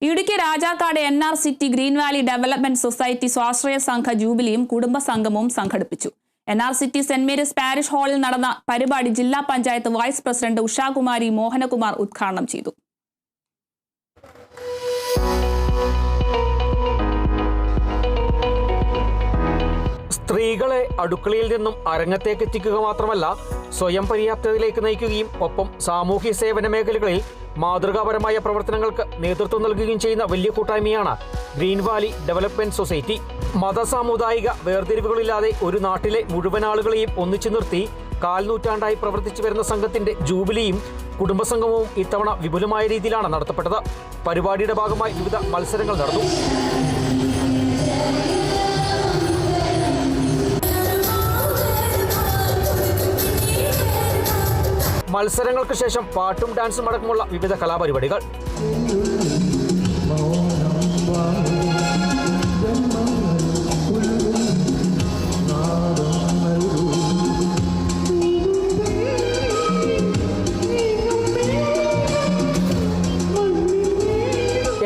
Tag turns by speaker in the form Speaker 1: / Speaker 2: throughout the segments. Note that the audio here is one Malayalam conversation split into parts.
Speaker 1: Idukki Rajakkad NR city green valley development society സ്വാശ്രയ സംഘ ജൂബിലിയും കുടുംബ സംഗമവും സംഘടിപ്പിച്ചു. NR city saint Mary's parish ഹാളിൽ നടന്ന പരിപാടി ജില്ലാ പഞ്ചായത്ത് വൈസ് പ്രസിഡന്റ് ഉഷാകുമാരി മോഹനകുമാർ ഉദ്ഘാടനം ചെയ്തു.
Speaker 2: സ്ത്രീകളെ അടുക്കളയിൽ നിന്നും അരങ്ങത്തേക്ക് എത്തിക്കുക മാത്രമല്ല സ്വയം പര്യാപ്തതയിലേക്ക് നയിക്കുകയും ഒപ്പം സാമൂഹ്യ സേവന മേഖലകളിൽ മാതൃകാപരമായ പ്രവർത്തനങ്ങൾക്ക് നേതൃത്വം നൽകുകയും ചെയ്യുന്ന വലിയ കൂട്ടായ്മയാണ് ഗ്രീൻ വാലി ഡെവലപ്മെന്റ് സൊസൈറ്റി. മതസാമുദായിക വേർതിരിവുകളില്ലാതെ ഒരു നാട്ടിലെ മുഴുവൻ ആളുകളെയും ഒന്നിച്ചു നിർത്തി കാൽനൂറ്റാണ്ടായി പ്രവർത്തിച്ചു വരുന്ന സംഘത്തിന്റെ ജൂബിലിയും കുടുംബസംഗമവും ഇത്തവണ വിപുലമായ രീതിയിലാണ് നടത്തപ്പെട്ടത്. പരിപാടിയുടെ ഭാഗമായി വിവിധ മത്സരങ്ങൾ നടന്നു. മത്സരങ്ങൾക്ക് ശേഷം പാട്ടും ഡാൻസും അടക്കമുള്ള വിവിധ കലാപരിപാടികൾ.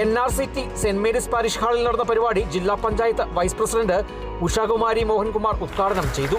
Speaker 2: NR city saint Mary's parish ഹാളിൽ നടന്ന പരിപാടി ജില്ലാ പഞ്ചായത്ത് വൈസ് പ്രസിഡന്റ് ഉഷാകുമാരി മോഹൻകുമാർ ഉദ്ഘാടനം ചെയ്തു.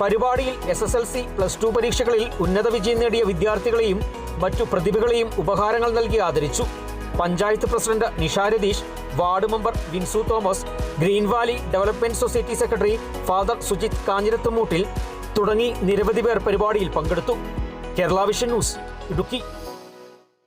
Speaker 2: പരിപാടിയിൽ SSLC, +2 പരീക്ഷകളിൽ ഉന്നത വിജയം നേടിയ വിദ്യാർത്ഥികളെയും മറ്റു പ്രതിഭകളെയും ഉപഹാരങ്ങൾ നൽകി ആദരിച്ചു. Panchayat president Nisha Ratheesh, ward member Vinsu Thomas, green valley development society secretary father Sujith Kanjirathumoottil തുടങ്ങി നിരവധി പേർ പരിപാടിയിൽ പങ്കെടുത്തു. Kerala vision news, Idukki.